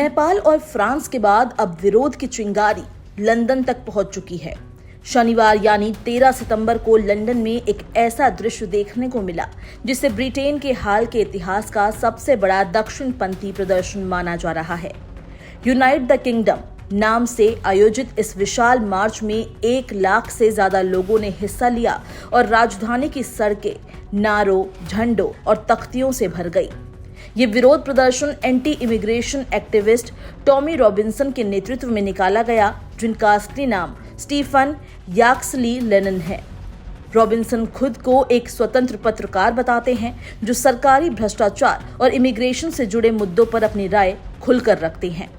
नेपाल और फ्रांस के बाद अब विरोध की चिंगारी लंदन तक पहुंच चुकी है। शनिवार यानी 13 सितंबर को लंदन में एक ऐसा दृश्य देखने को मिला जिसे ब्रिटेन के हाल के इतिहास का सबसे बड़ा दक्षिणपंथी प्रदर्शन माना जा रहा है। यूनाइट द किंगडम नाम से आयोजित इस विशाल मार्च में 1 लाख से ज्यादा लोगों ने हिस्सा लिया और राजधानी की सड़कें नारों, झंडों और तख्तियों से भर गई। ये विरोध प्रदर्शन anti immigration activist Tommy Robinson के नेतृत्व में निकाला गया, जिनका असली नाम स्टीफन याक्सली लेनिन है। रॉबिन्सन खुद को एक स्वतंत्र पत्रकार बताते हैं जो सरकारी भ्रष्टाचार और इमिग्रेशन से जुड़े मुद्दों पर अपनी राय खुलकर रखते हैं।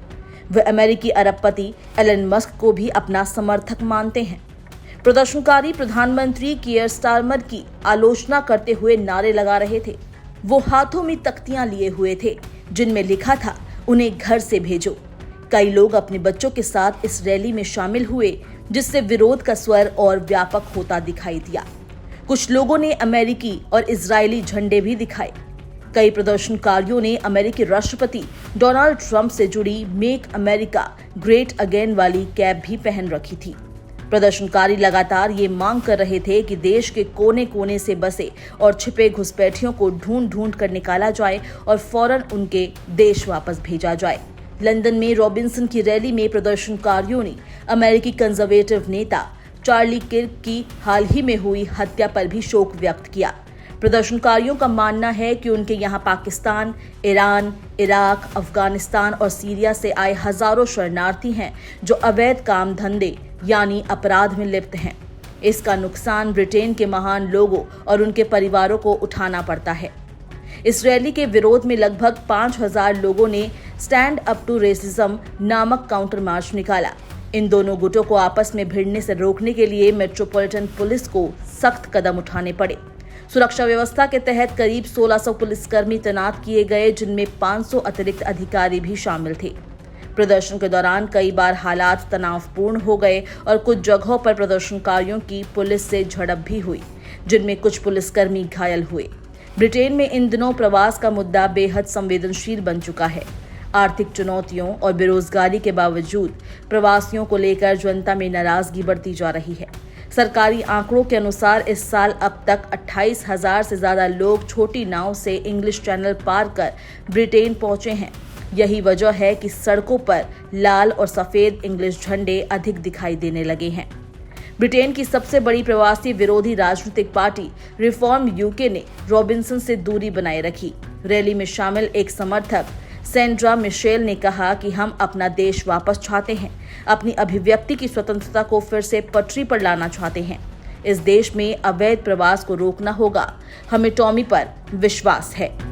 वे अमेरिकी अरबपति एलन मस्क को भी अपना समर्थक मानते हैं। प्रदर्शनकारी प्रधानमंत्री कियर स्टारमर की आलोचना करते हुए नारे लगा रहे थे। वो हाथों में तख्तियां लिए हुए थे जिनमें लिखा था, उन्हें घर से भेजो। कई लोग अपने बच्चों के साथ इस रैली में शामिल हुए, जिससे विरोध का स्वर और व्यापक होता दिखाई दिया। कुछ लोगों ने अमेरिकी और इजरायली झंडे भी दिखाए। कई प्रदर्शनकारियों ने अमेरिकी राष्ट्रपति डोनाल्ड ट्रंप से जुड़ी मेक अमेरिका ग्रेट अगेन वाली कैप भी पहन रखी थी। प्रदर्शनकारी लगातार ये मांग कर रहे थे कि देश के कोने कोने से बसे और छिपे घुसपैठियों को ढूंढ कर निकाला जाए और फौरन उनके देश वापस भेजा जाए। लंदन में रॉबिन्सन की रैली में प्रदर्शनकारियों ने अमेरिकी कंजर्वेटिव नेता चार्ली किर्क की हाल ही में हुई हत्या पर भी शोक व्यक्त किया। प्रदर्शनकारियों का मानना है कि उनके यहाँ पाकिस्तान, ईरान, इराक, अफगानिस्तान और सीरिया से आए हजारों शरणार्थी हैं जो अवैध काम धंधे यानी अपराध में लिप्त हैं। इसका नुकसान ब्रिटेन के महान लोगों और उनके परिवारों को उठाना पड़ता है। इस रैली के विरोध में लगभग 5000 लोगों ने स्टैंड अप टू रेसिज्म नामक काउंटर मार्च निकाला। इन दोनों गुटों को आपस में भिड़ने से रोकने के लिए मेट्रोपॉलिटन पुलिस को सख्त कदम उठाने पड़े। सुरक्षा व्यवस्था के तहत करीब 1600 पुलिसकर्मी तैनात किए गए, जिनमें 500 अतिरिक्त अधिकारी भी शामिल थे। प्रदर्शन के दौरान कई बार हालात तनावपूर्ण हो गए और कुछ जगहों पर प्रदर्शनकारियों की पुलिस से झड़प भी हुई, जिनमें कुछ पुलिसकर्मी घायल हुए। ब्रिटेन में इन दिनों प्रवास का मुद्दा बेहद संवेदनशील बन चुका है। आर्थिक चुनौतियों और बेरोजगारी के बावजूद प्रवासियों को लेकर जनता में नाराजगी बढ़ती जा रही है। सरकारी आंकड़ों के अनुसार इस साल अब तक 28,000 से ज्यादा लोग छोटी नाव से इंग्लिश चैनल पार कर ब्रिटेन पहुंचे हैं। यही वजह है कि सड़कों पर लाल और सफेद इंग्लिश झंडे अधिक दिखाई देने लगे हैं। ब्रिटेन की सबसे बड़ी प्रवासी विरोधी राजनीतिक पार्टी रिफॉर्म यूके ने रॉबिन्सन से दूरी बनाए रखी। रैली में शामिल एक समर्थक सेंड्रा मिशेल ने कहा कि हम अपना देश वापस चाहते हैं, अपनी अभिव्यक्ति की स्वतंत्रता को फिर से पटरी पर लाना चाहते हैं। इस देश में अवैध प्रवास को रोकना होगा। हमें टॉमी पर विश्वास है।